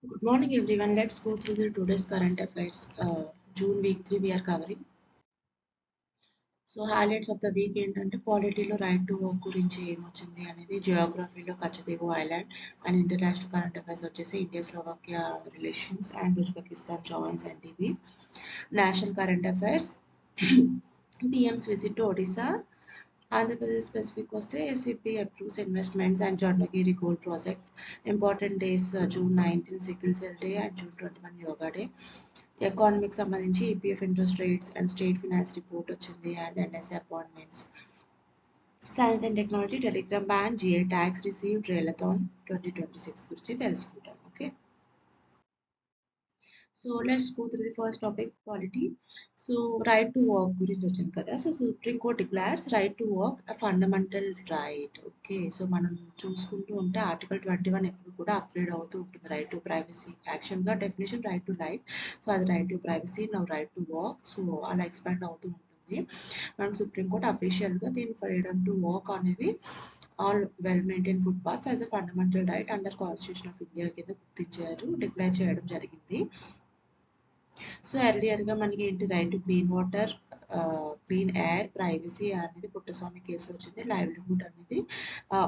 Good morning, everyone. Let's go through the today's current affairs. June week 3 we are covering. So highlights of the week ఏంటంటే పాలిటీలో right to work గురించి ఏమొచ్చింది అనేది, జియోగ్రఫీలో Katchatheevu island and international current affairs వచ్చేసి India Slovakia relations and Uzbekistan joins NDB. National current affairs PM's visit to Odisha. Andhra Pradesh specific వస్తే ACP approves investments and Jonnagiri gold project. Important days June 19 sickle cell day and June 21 yoga day. ఎకానమీకి సంబంధించి EPF interest rates and state finance report వచ్చింది and NSA appointments. Science and technology Telegram ban, GI tags received, రేలథాన్ 2026 గురించి తెలుసుకుంటాం. Okay, so let's go through the first topic polity. So right to work గురించి వచ్చింది కదా. So supreme court declares right to work a fundamental right. Okay, so మనం చూసుకుంటూ ఉంటే article 21 ఎప్పుడు కూడా అప్గ్రేడ్ అవుతూ ఉంటుంది. రైట్ టు ప్రైవసీ యాక్షన్గా definition right to life, so అది right to privacy, now right to work, so అలా ఎక్స్పాండ్ అవుతూ ఉంటుంది. మనకు సుప్రీం కోర్ట్ అఫీషియల్గా దీని ఫ్రీడమ్ టు వర్క్ అనేది all well maintain footpaths as a fundamental right under constitution of India కింద గుర్తించారు, డిక్లేర్ చేయడం జరిగింది. సో ఎర్లియర్గా మనకి ఏంటి, right to clean water, clean air, privacy అనేది పుట్టస్వామి కేసులో వచ్చింది. లైవ్లీహుడ్ అనేది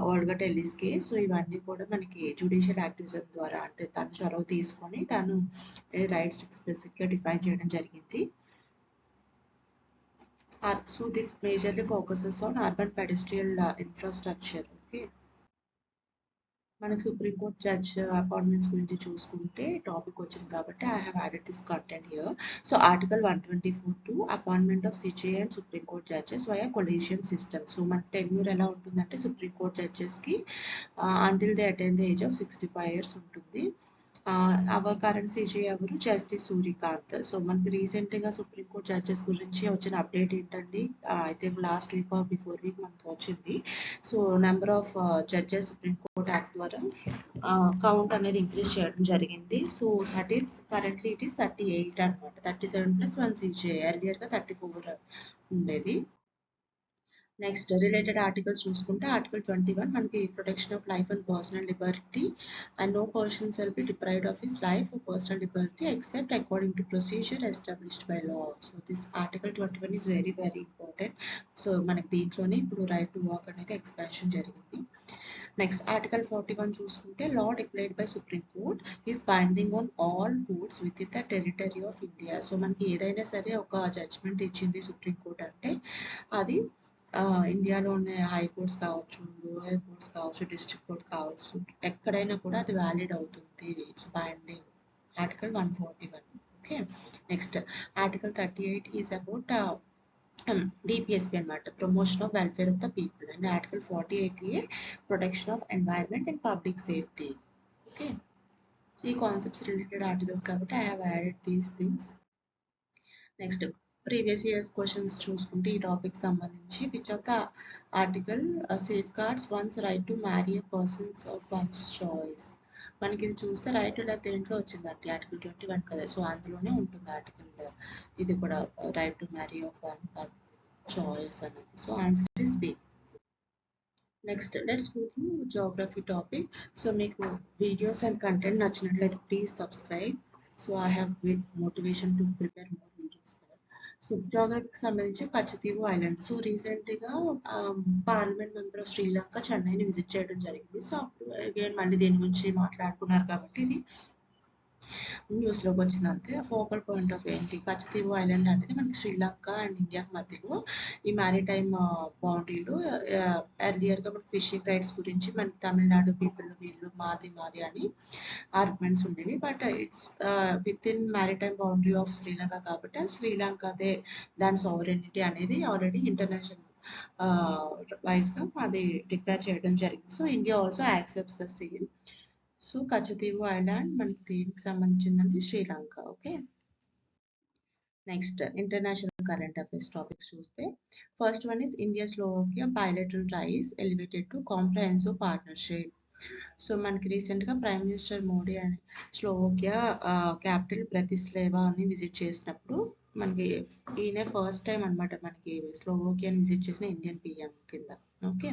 ఓల్డ్గా టెల్లీస్ కేస్. సో ఇవన్నీ కూడా మనకి జ్యుడిషియల్ యాక్టివిజం ద్వారా, అంటే తను చొరవ తీసుకొని తను రైట్స్ ఎక్స్ప్రెసివ్గా డిఫైన్ చేయడం జరిగింది. So this majorly focuses on urban pedestrian infrastructure. Okay, మనకు సుప్రీంకోర్టు జడ్జ్ అపాయింట్మెంట్స్ గురించి చూసుకుంటే టాపిక్ వచ్చింది కాబట్టి I have added this content here. So article 124 appointment of CJI and supreme court judges via collegium system. So మన tenure ఎలా ఉంటుందంటే supreme court జడ్జెస్కి until they attain the age of 65 years ఉంటుంది. Our current CJ ఎవరు, justice Surya Kant. So మనకి రీసెంట్గా supreme court judges గురించి వచ్చిన అప్డేట్ ఏంటండి, I think last week or before week మనకి వచ్చింది. So number of judges supreme court act ద్వారా కౌంట్ అనేది ఇంక్రీజ్ చేయడం జరిగింది. So that is currently it is 38 అనమాట. 37 + 1 సిజే, ఎర్లియర్గా 34 ఉండేది. నెక్స్ట్ రిలేటెడ్ ఆర్టికల్స్ చూసుకుంటే ఆర్టికల్ 21 మనకి protection of life and personal liberty and no person shall be deprived of his life or personal liberty except according to procedure established by law. So this article 21 is very very important. So మనకి దీంట్లోనే ఇప్పుడు right to walk అనేది expansion జరిగింది. Next article 41 చూసుకుంటే law declared by supreme court is binding on all courts within the territory of India. So మనకి ఏదైనా సరే ఒక జడ్జ్మెంట్ ఇచ్చింది సుప్రీం కోర్ట్ అంటే అది ఇండియాలో ఉన్న హైకోర్ట్స్ కావచ్చు, లోయర్ కోర్ట్స్ కావచ్చు, డిస్ట్రిక్ట్ కోర్ట్ కావచ్చు, ఎక్కడైనా కూడా అది వ్యాలిడ్ అవుతుంది. It's binding. Article 141. Okay, next article 38 is about DPSP అనమాట, promotion of welfare of the people. And article 48A protection of environment and public safety. Okay, ఈ concepts related articles కాబట్టి I have added these things. Next previous years questions చూసుకుంటే ఈ topic సంబంధించి which of the article safeguards one's right to marry a persons of once choice. మనకి ఇది చూస్తే right to life దేంట్లో వచ్చిందండి, article 21 కదా. సో అందులోనే ఉంటుంది ఆర్టికల్ ఇది కూడా, right to marry of one choice అనేది. So answer is B. Next let's go through geography topic. So మీకు వీడియోస్ అండ్ కంటెంట్ నచ్చినట్లయితే please subscribe. So I have with motivation to prepare more videos. So జోగ్రఫీకి సంబంధించి Katchatheevu island. So రీసెంట్గా parliament member of Sri Lanka చెన్నైని visit చేయడం జరిగింది. So అప్పుడు again మళ్ళీ దీని గురించి మాట్లాడుకున్నారు కాబట్టి ఇది న్యూస్లోకి వచ్చింది అంతే. ఫోకల్ పాయింట్ ఆఫ్ ఏంటి, కచతీవు ఐలాండ్ అనేది మనకి శ్రీలంక అండ్ ఇండియాకి మధ్యలో ఈ మ్యారిటైమ్ బౌండరీలో ఎర్లియర్గా మనకి ఫిషింగ్ రైట్స్ గురించి మనకి తమిళనాడు పీపుల్ వీళ్ళు మాది మాది అని ఆర్గ్యుమెంట్స్ ఉండేవి. But it's with in maritime boundary of Sri Lanka కాబట్టి శ్రీలంకదే దాని సావరెనిటీ అనేది ఆల్రెడీ ఇంటర్నేషనల్ వైజ్గా అది డిక్లేర్ చేయడం జరిగింది. So India also accepts the same. So Katchatheevu island మనకి దీనికి సంబంధించిందండి Sri Lanka. Okay, next international current affairs topics చూస్తే first one is India Slovakia bilateral ties elevated to comprehensive partnership. So మనకి రీసెంట్గా ప్రైమ్ మినిస్టర్ మోడీ అని స్లోవాకియా క్యాపిటల్ బ్రతిస్లేవాని విజిట్ చేసినప్పుడు మనకి ఈయన ఫస్ట్ టైం అనమాట మనకి స్లోవాకియాని విజిట్ చేసిన ఇండియన్ పిఎం కింద. ఓకే,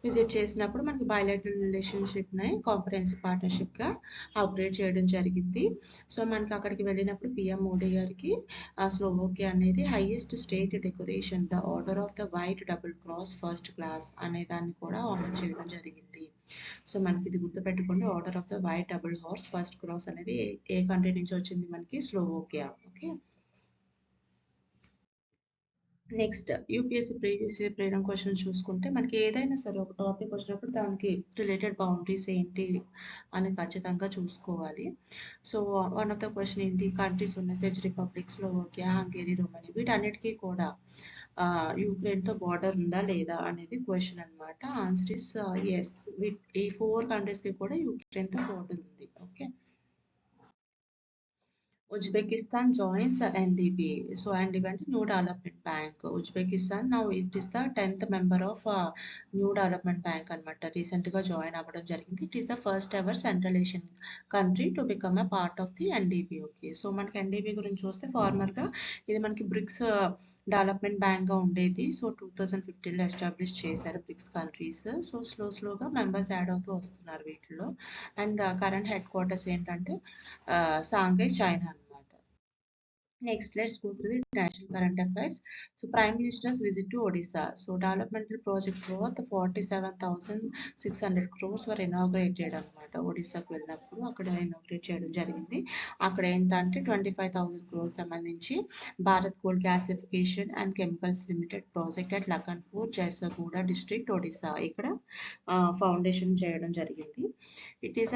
విజిట్ చేసినప్పుడు మనకి బయలాటరల్ రిలేషన్షిప్ని కాంప్రహెన్సివ్ పార్ట్నర్షిప్గా అప్గ్రేడ్ చేయడం జరిగింది. సో మనకి అక్కడికి వెళ్ళినప్పుడు పిఎం మోడీ గారికి స్లోవోకియా అనేది highest state decoration the order of the white double cross first class అనే దాన్ని కూడా ఆనర్ చేయడం జరిగింది. సో మనకి ఇది గుర్తుపెట్టుకోండి, order of the white double horse first cross అనేది ఏ కంట్రీ నుంచి వచ్చింది, మనకి Slovakia. Okay, next UPSC previous year ప్రేరణ క్వశ్చన్స్ చూసుకుంటే మనకి ఏదైనా సరే ఒక టాపిక్ వచ్చినప్పుడు దానికి రిలేటెడ్ బౌండరీస్ ఏంటి అని ఖచ్చితంగా చూసుకోవాలి. So one of the question ఏంటి, కంట్రీస్ ఉన్నాయి SEZ republic, Slovakia, Hungary, Romania, వీటన్నిటికీ కూడా యూక్రెయిన్తో బార్డర్ ఉందా లేదా అనేది క్వశ్చన్ అనమాట. ఆన్సర్ ఇస్ ఎస్, ఈ 4 కంట్రీస్కి కూడా యూక్రెయిన్తో బార్డర్ ఉంది. Okay, Uzbekistan joins NDB. So NDB అంటే New Development Bank. Uzbekistan now it is the 10th member of New Development Bank అనమాట. రీసెంట్గా జాయిన్ అవ్వడం జరిగింది. It is the first ever central Asian country to become a part of the NDB. Okay, so మనకి NDB గురించి చూస్తే ఫార్మర్గా ఇది మనకి bricks development బ్యాంక్గా ఉండేది. సో 2015లో ఎస్టాబ్లిష్ చేశారు బ్రిక్స్ కంట్రీస్. సో స్లోగా మెంబర్స్ యాడ్ అవుతూ వస్తున్నారు వీటిలో. అండ్ కరెంట్ హెడ్ క్వార్టర్స్ ఏంటంటే షాంఘై, చైనా అనమాట. Next, let's go through the national current affairs. So, Prime Minister's visit to Odisha. So, developmental projects worth 47,600 crores were inaugurated అనమాట. ఒడిశాకు వెళ్ళినప్పుడు అక్కడ inaugurate చేయడం జరిగింది. అక్కడ ఏంటంటే 25,000 crores సంబంధించి Bharat coal gasification and chemicals limited project at Lakhanpur, Jharsuguda district, Odisha ఇక్కడ foundation చేయడం జరిగింది. It is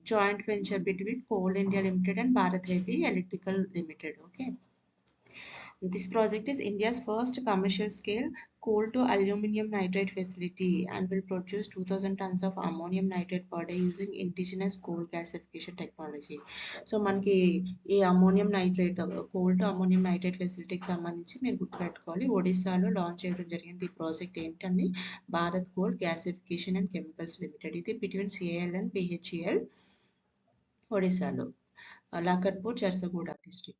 joint venture between Coal India Limited and Bharat Heavy Electrical Limited. Okay, this project is India's first commercial scale coal to aluminum nitrate facility and will produce 2000 tons of ammonium nitrate per day using indigenous coal gasification technology. So మనకి ఈ ammonium nitrate coal to ammonium nitrate ఫెసిలిటీకి సంబంధించి మీరు గుర్తుపెట్టుకోవాలి, ఒడిశాలో launch చేయడం జరిగింది. ఈ ప్రాజెక్ట్ ఏంటండి, Bharat coal gasification and chemicals limited. ఇది బిట్వీన్ సిఐఎల్ అండ్ బిహెచ్ఈఎల్, ఒడిశాలో, లఖన్పూర్, జర్సగూడ డిస్ట్రిక్ట్.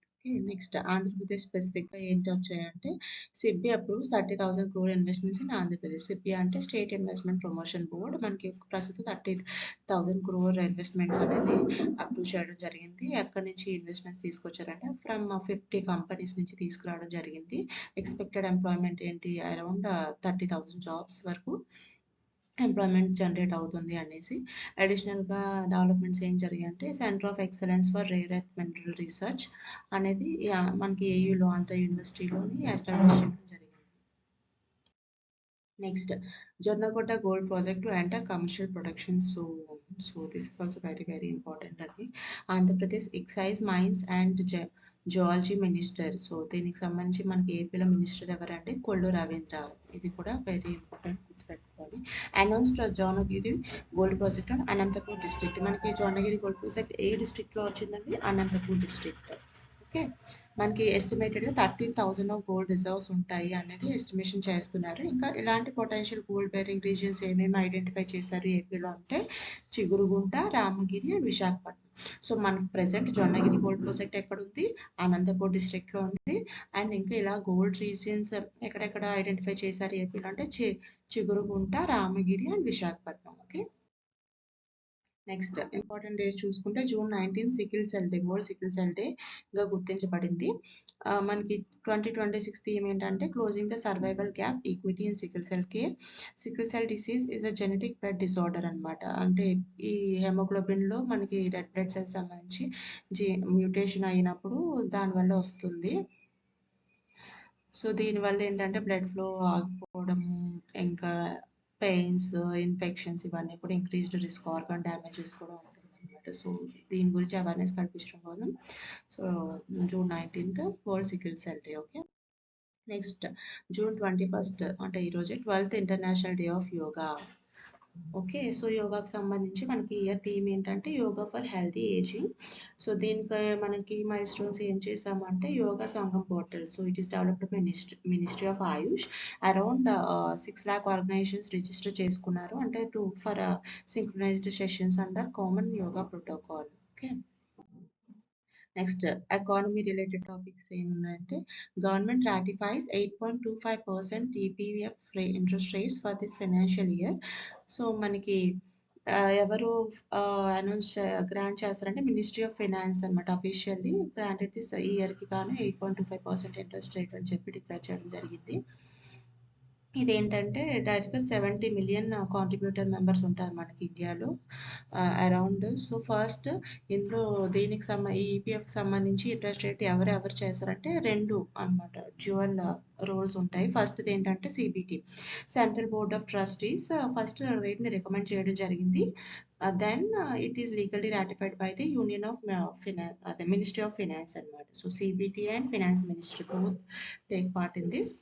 నెక్స్ట్ ఆంధ్రప్రదేశ్ స్పెసిఫిక్గా ఏంటి వచ్చాయంటే SIPB approves 30,000 crore investments in Andhra Pradesh. SIPB అంటే స్టేట్ ఇన్వెస్ట్మెంట్ ప్రమోషన్ బోర్డ్. మనకి ప్రస్తుతం 30,000 crore ఇన్వెస్ట్మెంట్స్ అనేది అప్రూవ్ చేయడం జరిగింది. ఎక్కడి నుంచి ఇన్వెస్ట్మెంట్స్ తీసుకొచ్చారంటే ఫ్రమ్ 50 కంపెనీస్ నుంచి తీసుకురావడం జరిగింది. ఎక్స్పెక్టెడ్ ఎంప్లాయ్మెంట్ ఏంటి, అరౌండ్ 30,000 జాబ్స్ వరకు ఎంప్లాయ్మెంట్ జనరేట్ అవుతుంది అనేసి. అడిషనల్గా డెవలప్మెంట్స్ ఏం జరిగాయంటే centre of excellence for rare earth mineral research అనేది మనకి ఏయూలో, ఆంధ్ర యూనివర్సిటీలోని ఎస్టాబ్లిష్ చేయడం జరిగింది. Next, Jonnagotta gold project to enter commercial production so this is also very important అండి. Andhra Pradesh excise mines and zoology minister. So దీనికి సంబంధించి మనకి ఏపీలో మినిస్టర్ ఎవరంటే కొల్లు రవీంద్ర. ఇది కూడా వెరీ ఇంపార్టెంట్, గుర్తుపెట్టుకోవాలి. Announced Jonnagiri gold project and Anantapur district. మనకి జోనగిరి గోల్డ్ ప్రాజెక్ట్ ఏ డిస్ట్రిక్ట్లో వచ్చిందండి, అనంతపూర్ డిస్ట్రిక్ట్. ఓకే, మనకి ఎస్టిమేటెడ్గా 13,000 ఆఫ్ గోల్డ్ రిజర్వ్స్ ఉంటాయి అనేది ఎస్టిమేషన్ చేస్తున్నారు. ఇంకా ఇలాంటి పొటెన్షియల్ గోల్డ్ బేరింగ్ రీజియన్స్ ఏమేమి ఐడెంటిఫై చేశారు ఏపీలో అంటే చిగురుగుంట, రామగిరి అండ్ విశాఖపట్నం. సో మనకి ప్రెసెంట్ జొన్నగిరి గోల్డ్ ప్రాజెక్ట్ ఎక్కడ ఉంది, అనంతపూర్ డిస్ట్రిక్ట్లో ఉంది. అండ్ ఇంకా ఇలా గోల్డ్ రీజియన్స్ ఎక్కడెక్కడ ఐడెంటిఫై చేశారు ఏపీలో అంటే Chigurugunta, Ramagiri and Visakhapatnam. Okay, next important days చూసుకుంటే June 19 sickle cell day, world sickle cell డేగా గుర్తించబడింది. మనకి 2026 థీమ్ ఏంటంటే closing the survival gap equity in sickle cell care. Sickle cell disease is a genetic blood disorder అనమాట. అంటే ఈ హెమోగ్లోబిన్లో మనకి రెడ్ బ్లడ్ సెల్స్ సంబంధించి మ్యూటేషన్ అయినప్పుడు దానివల్ల వస్తుంది. సో దీనివల్ల ఏంటంటే బ్లడ్ ఫ్లో ఆగిపోవడము, ఇంకా పెయిన్స్, ఇన్ఫెక్షన్స్ ఇవన్నీ కూడా ఇంక్రీజ్డ్ రిస్క్, ఆర్గాన్ డ్యామేజెస్ కూడా ఉంటుంది అనమాట. సో దీని గురించి అవేర్నెస్ కల్పించడం కోసం so June 19 world sickle cell day. Okay, next June 21 అంటే ఈరోజే 12th international day of yoga. Okay, so యోగాకి సంబంధించి మనకి ఇయర్ థీమ్ ఏంటంటే yoga for healthy ageing. So దీనికి మనకి మైల్ స్టోన్స్ ఏం చేసామంటే yoga Sangam portal. So it is developed by ministry of Ayush. Around 6 lakh organisations register చేసుకున్నారు అంటే for synchronised sessions under common yoga protocol. Okay, next economy related topics ఏమున్నాయంటే government ratifies 8.25% EPF interest rates for this financial year. So మనకి ఎవరు announce grant చేస్తారంటే ministry of finance అనమాట. Officially granted this ఇయర్కి గాను 8.25% interest rate అని చెప్పి declare చేయడం జరిగింది. ఇదేంటంటే డైరెక్ట్గా 70 మిలియన్ కాంట్రిబ్యూటర్ మెంబర్స్ ఉంటారు మనకి ఇండియాలో అరౌండ్. సో ఫస్ట్ ఇందులో దీనికి ఈ ఈపీఎఫ్ సంబంధించి ఇంట్రెస్ట్ రేట్ ఎవరెవరు చేస్తారంటే రెండు అనమాట డ్యూయల్ రోల్స్ ఉంటాయి. ఫస్ట్ ఏంటంటే CBT central board of trustees first రేట్ని రికమెండ్ చేయడం జరిగింది. Then it is legally ratified by the union of finance, అదే మినిస్ట్రీ ఆఫ్ ఫినాన్స్ అనమాట. So CBT and finance ministry both take part in this.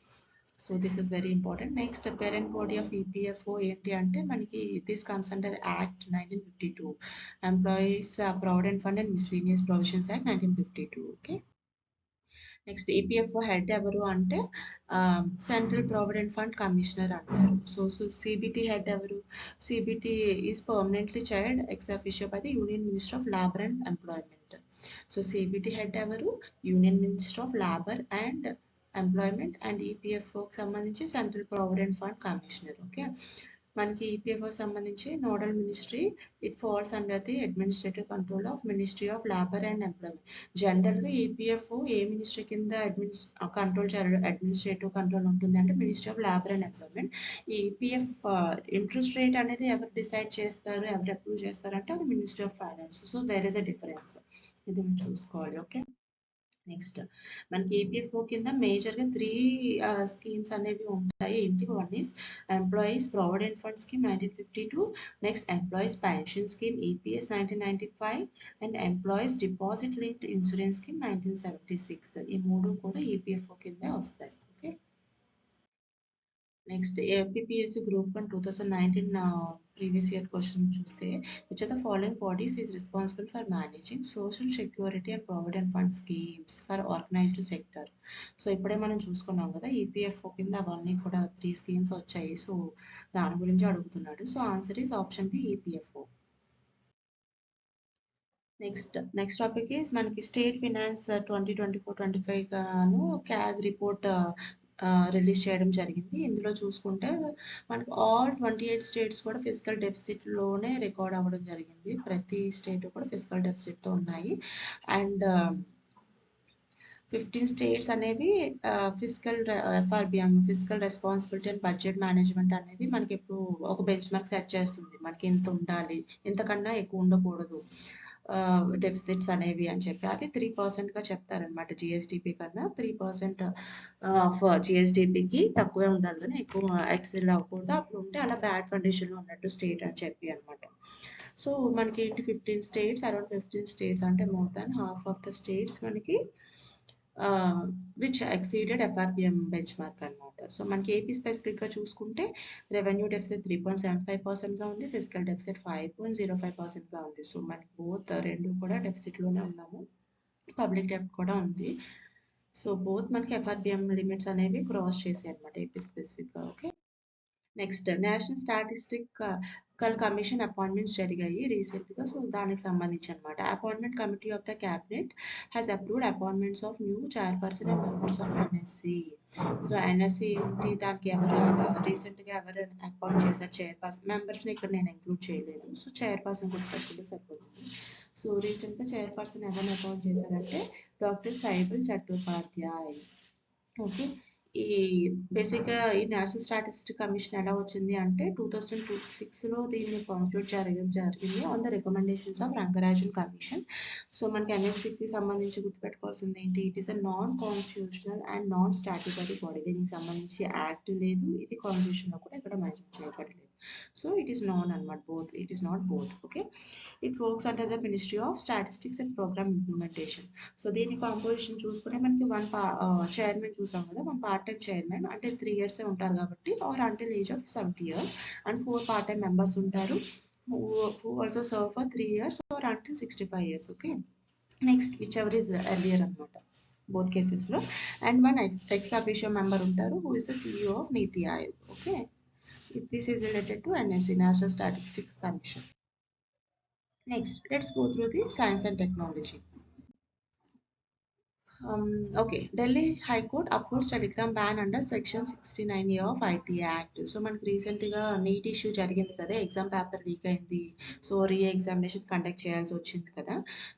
So this is very important. Next parent body of EPFO ఏంటి అంటే మనకి this comes under act 1952, employees provident fund and miscellaneous provisions act 1952. Okay. Next EPFO head ఎవరు అంటే central provident fund commissioner అంటారు. So CBT head ఎవరు? CBT is permanently chaired ex officio by the union minister of labour and employment. So CBT head ఎవరు? Union minister of labour and employment. And ఈపీఎఫ్ఓకి సంబంధించి central provident fund commissioner. Okay. మనకి EPFO సంబంధించి nodal ministry it falls under the administrative control of ministry of labour and employment. జనరల్గా EPFO ఏ ministry కింద administrative control ఉంటుంది అంటే ministry of labour and employment. ఈ ఈపీఎఫ్ ఇంట్రెస్ట్ రేట్ అనేది ఎవరు డిసైడ్ చేస్తారు, ఎవరు అప్రూవ్ చేస్తారంటే అది ministry of finance. So there is a difference, ఇది మనం చూసుకోవాలి. ఓకే. నెక్స్ట్ మనకి ఈపీఎఫ్ఓ కింద మేజర్గా 3 స్కీమ్స్ అనేవి ఉంటాయి. ఏంటి? One is employees provident fund scheme 1952, next employees pension scheme EPS 1995 and employees deposit linked insurance scheme 1976. ఈ మూడు కూడా ఈపీఎఫ్ఓ కింద వస్తాయి. Okay. Next APPSC group 1 2019 previous year question చూస్తే which are the following bodies is responsible for managing social security and provident fund schemes for organised sector. So ఇప్పుడే మనం చూసుకున్నాం కదా ఈపీఎఫ్ఓ కింద అవన్నీ కూడా 3 స్కీమ్స్ వచ్చాయి. సో దాని గురించి అడుగుతున్నాడు. So answer is option B EPFO. Next topic is మనకి స్టేట్ ఫినాన్స్ 2024-25 గాను క్యాగ్ రిపోర్ట్ రిలీజ్ చేయడం జరిగింది. ఇందులో చూసుకుంటే మనకి ఆల్ 28 స్టేట్స్ కూడా ఫిజికల్ డెఫిసిట్లోనే రికార్డ్ అవ్వడం జరిగింది. ప్రతి స్టేట్ కూడా ఫిజికల్ డెఫిసిట్తో ఉన్నాయి. అండ్ 15 స్టేట్స్ అనేవి FRBM physical responsibility and budget management అనేది మనకి ఎప్పుడు ఒక బెంచ్ మార్క్ సెట్ చేస్తుంది. మనకి ఇంత ఉండాలి, ఇంతకన్నా ఎక్కువ ఉండకూడదు డెఫిసిట్స్ అనేవి అని చెప్పి. అది 3%గా చెప్తారనమాట. జిఎస్డిపి కన్నా 3% ఆఫ్ జిఎస్డిపికి తక్కువే ఉండాలి కానీ ఎక్కువ ఎక్సెల్ అవ్వకూడదు. అప్పుడు ఉంటే అలా బ్యాడ్ కండిషన్లో ఉన్నట్టు స్టేట్ అని చెప్పి అనమాట. సో మనకి ఏంటి 15 స్టేట్స్, అరౌండ్ 15 స్టేట్స్ అంటే more than half of the states మనకి which exceeded FRBM benchmark అనమాట. సో మనకి ఏపీ స్పెసిఫిక్గా చూసుకుంటే రెవెన్యూ డెఫిసిట్ 3.75%గా ఉంది, ఫిజికల్ డెఫిసిట్ 5.05%గా ఉంది. సో మనకి బోత్ రెండు కూడా డెఫిసిట్లోనే ఉన్నాము, పబ్లిక్ డెప్ట్ కూడా ఉంది. సో బోత్ మనకి ఎఫ్ఆర్బిఎం లిమిట్స్ అనేవి క్రాస్ చేసాయి అనమాట ఏపీ స్పెసిఫిక్గా. ఓకే. నెక్స్ట్ నేషనల్ స్టాటిస్టికల్ కమిషన్ అపాయింట్మెంట్స్ జరిగాయి రీసెంట్గా. సో దానికి సంబంధించి అనమాట. Appointment committee of the cabinet has approved appointments of new chairperson and members of NSC. So NSC ఏంటి, దానికి ఎవరు రీసెంట్గా ఎవరు అపాయింట్ చేశారు చైర్పర్సన్? మెంబర్స్ని ఇక్కడ నేను ఇంక్లూడ్ చేయలేదు. సో చైర్పర్సన్ కూడా పెట్టుకుంటే సరిపోతుంది. సో రీసెంట్గా చైర్పర్సన్ ఎవరిని అపాయింట్ చేశారంటే డాక్టర్ సైబుల్ చట్టోపాధ్యాయ్. ఓకే. ఈ బేసిక్గా ఈ నేషనల్ స్టాటిస్టిక్ కమిషన్ ఎలా వచ్చింది అంటే 2006లో దీన్ని కాన్స్టిట్యూట్ జరిగింది on the recommendations of Rangarajan commission. So మనకి ఎన్ఎస్సికి సంబంధించి గుర్తుపెట్టుకోవాల్సింది ఏంటి, it is a non constitutional and non statutory body. దీనికి సంబంధించి యాక్ట్ లేదు, ఇది కాన్స్టిట్యూషన్లో కూడా ఇక్కడ మెన్షన్ చేయబడలేదు. సో ఇట్ ఈస్ నాన్ అనమాట, both, it is not both. Okay. It works under the ministry of statistics and programme implementation. So దీని కాంపోజిషన్ చూసుకుంటే మనకి చైర్మన్ చూసాం కదా, 1 పార్ట్ టైం చైర్మన్ అంటే 3 years ఉంటారు కాబట్టి, or until age of 70 years, and 4 part time members ఉంటారు who also serve for 3 years or until 65 years. Okay. Next which ever is earlier అనమాట బోత్ కేసెస్లో. అండ్ 1 ఎక్స్ అఫీషియో మెంబర్ ఉంటారు who is the CEO of NITI Aayog. Okay. This is related to NSC, national statistics commission. Next, let's go through the science and technology. Okay, Delhi High Court upholds Telegram ban under Section 69A of IT Act. So మనకి రీసెంట్గా neat issue జరిగింది కదా, exam paper leak అయింది. So re examination conduct చేయాల్సి వచ్చింది కదా.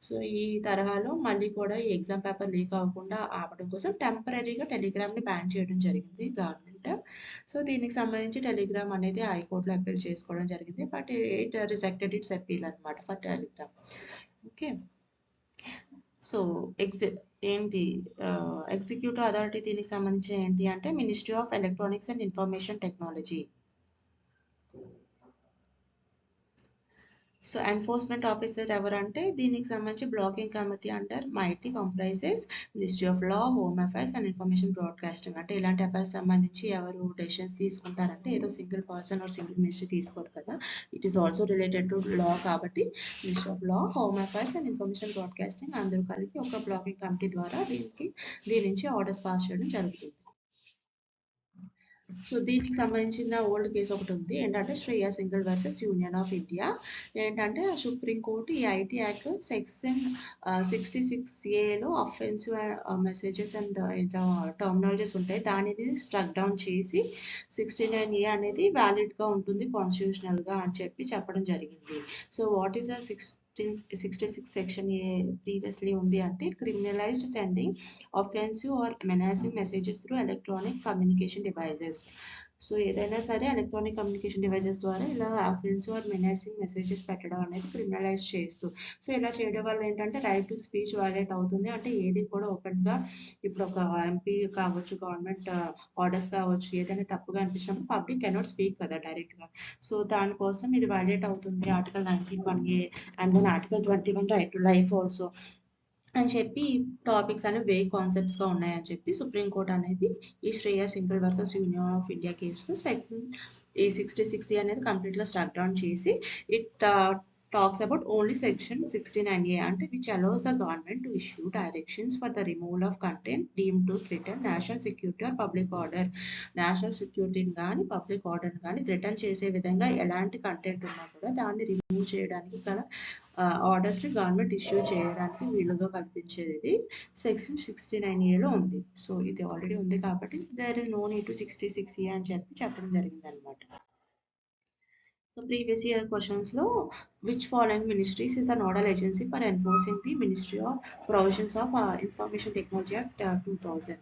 So ఈ తరహాలో మళ్ళీ కూడా ఈ ఎగ్జామ్ పేపర్ లీక్ అవ్వకుండా ఆపడం కోసం టెంపరీగా టెలిగ్రామ్ని బ్యాన్ చేయడం జరిగింది గవర్నమెంట్. సో దీనికి సంబంధించి టెలిగ్రామ్ అనేది హైకోర్టులో అప్పీల్ చేసుకోవడం జరిగింది. But it rejected its appeal అనమాట ఫర్ టెలిగ్రామ్. ఓకే, సో ఏంటి ఎగ్జిక్యూటివ్ అథారిటీ దీనికి సంబంధించి ఏంటి అంటే ministry of electronics and information technology. So enforcement officer ఎవరంటే దీనికి సంబంధించి blocking committee under MeitY comprises ministry of law, home affairs and information broadcasting. అంటే ఇలాంటి అఫైర్స్ సంబంధించి ఎవరు డెసిషన్స్ తీసుకుంటారంటే ఏదో single person or single ministry తీసుకోదు కదా, it is also related to law. కాబట్టి ministry of law, home affairs and information broadcasting అందరూ కలిపి ఒక బ్లాకింగ్ కమిటీ ద్వారా దీని నుంచి ఆర్డర్స్ పాస్ చేయడం జరుగుతుంది. సో దీనికి సంబంధించిన ఓల్డ్ కేసు ఒకటి ఉంది, ఏంటంటే Shreya single versus union of India. ఏంటంటే సుప్రీంకోర్టు ఈ IT act section 66A offensive messages and terminologies ఉంటాయి, దానిని స్ట్రక్ డౌన్ చేసి 69A అనేది వ్యాలిడ్గా ఉంటుంది కాన్స్టిట్యూషనల్గా అని చెప్పడం జరిగింది. So what is the 66 section A ప్రీవియస్లీ ఉంది అంటే criminalised sending offensive or menacing messages through electronic communication devices. So ఏదైనా సరే ఎలక్ట్రానిక్ కమ్యూనికేషన్ డివైజెస్ ద్వారా ఇలా అఫెన్సివ్ ఆర్ మెనాసింగ్ మెసేజెస్ పెట్టడం అనేది క్రిమినలైజ్ చేస్తూ, సో ఇలా చేయడం వల్ల ఏంటంటే రైట్ టు స్పీచ్ వైలేట్ అవుతుంది. అంటే ఏది కూడా ఓపెన్గా ఇప్పుడు ఒక ఎంపీ కావచ్చు, గవర్నమెంట్ ఆర్డర్స్ కావచ్చు, ఏదైనా తప్పుగా అనిపించినప్పుడు పబ్లిక్ కెనాట్ స్పీక్ కదా డైరెక్ట్గా. సో దానికోసం ఇది వైలేట్ అవుతుంది article 19(1)A and then article 21 right to life also అని చెప్పి టాపిక్స్ అనేవి వేగ్ కాన్సెప్ట్స్గా ఉన్నాయని చెప్పి సుప్రీంకోర్టు అనేది ఈ Shreya single versus union of India కేసులో సెక్షన్ ఈ 66A అనేది కంప్లీట్గా స్ట్రక్ డౌన్ చేసి it talks about only section 69A అంటే which allows the government to issue directions for the removal of content deemed to threaten national security or public order. National సెక్యూరిటీని కానీ public ఆర్డర్ని కానీ threaten చేసే విధంగా ఎలాంటి content ఉన్నా కూడా దాన్ని రిమూవ్ చేయడానికి గల ఆర్డర్స్ని గవర్నమెంట్ ఇష్యూ చేయడానికి వీలుగా కల్పించేది సెక్షన్ 69A ఉంది. సో ఇది ఆల్రెడీ ఉంది కాబట్టి there is no need to 66A అని చెప్పడం జరిగింది అనమాట. సో ప్రీవియస్ ఇయర్ క్వశ్చన్స్లో which following ministries is the nodal agency for enforcing the ministry of provisions of information technology act 2000.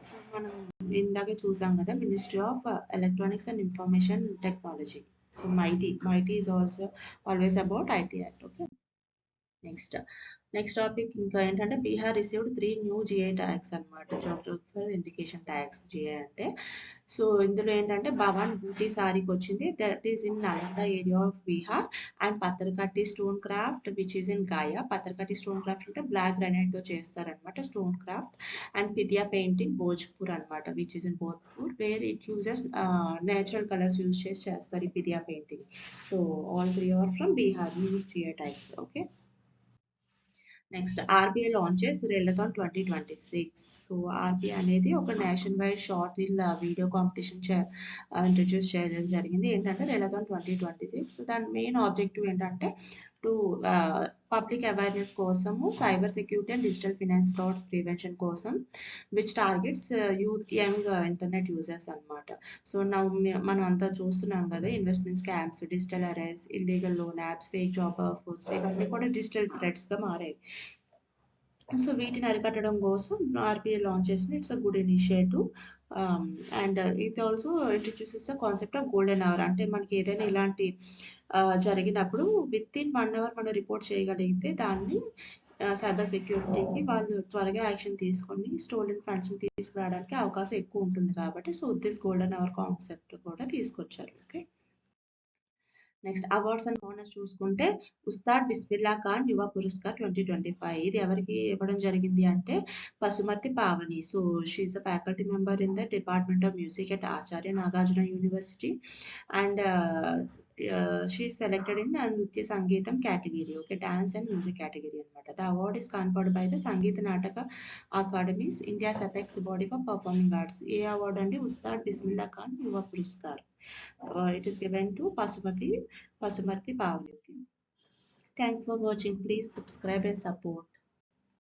So మనం ఇందాకే చూసాం కదా, ministry of electronics and information technology. So MeitY is also always about IT Act. Okay. Next topic ఇంకా ఏంటంటే Bihar received 3 new GI tags అనమాట, geographical indication tags GI అంటే. So ఇందులో ఏంటంటే భవాన్ బూటీ సారీకి వచ్చింది, that is in Nalanda area of Bihar. And Patharkatti stone craft which is in Gaya. Patharkatti stone craft అంటే black గ్రానైట్తో చేస్తారనమాట stone craft. And Pidiya painting Bhojpur అనమాట which is in Bhojpur, where it uses natural colours use చేసి చేస్తారు ఈ Pidiya painting. So all 3 are from Bihar new GI tags. Okay. Next RBI launches Reelathon 2026. So RBI అనేది ఒక nation wide short reel video competition introduce చేయడం జరిగింది, ఏంటంటే Reelathon 2026. So దాని main objective ఏంటంటే టు పబ్లిక్ అవేర్నెస్ కోసము, cyber security and digital finance frauds prevention కోసం, which targets young internet users అనమాట. సో మనం అంతా చూస్తున్నాం కదా, investment scams, digital arrest, illegal loan apps, fake job offers, ఇవన్నీ కూడా డిజిటల్ థ్రెట్స్గా మారాయి. సో వీటిని అరికట్టడం కోసం RBI లాంచ్ చేసింది. It's a good initiative. And ఇది also introduces the concept of golden hour. అంటే మనకి ఏదైనా ఇలాంటి జరిగినప్పుడు విత్ ఇన్ 1 hour మనం రిపోర్ట్ చేయగలిగితే దాన్ని సైబర్ సెక్యూరిటీకి వాళ్ళు త్వరగా యాక్షన్ తీసుకొని స్టోలెన్ ఫండ్స్ని తీసుకురావడానికి అవకాశం ఎక్కువ ఉంటుంది కాబట్టి so this golden our concept కూడా తీసుకొచ్చారు. Okay. Next awards and honours చూసుకుంటే ఉస్తాద్ బిస్మిల్లా ఖాన్ యువ పురస్కార్ 2025 ఇది ఎవరికి ఇవ్వడం జరిగింది అంటే Pasumarthi Pavani. So she is a faculty member in the department of music at Acharya Nagarjuna university and she selected in Nritya Sangeetam category. Okay, dance and music category అనమాట. The award is conferred by the Sangeet Natak Akademi's India's apex body for performing arts. ఏ award అండి? ఉస్తాద్ బిస్మిల్లా ఖాన్ యువ పురస్కార్. It is given to Pasumati Pavni. Thanks for watching. Please subscribe and support.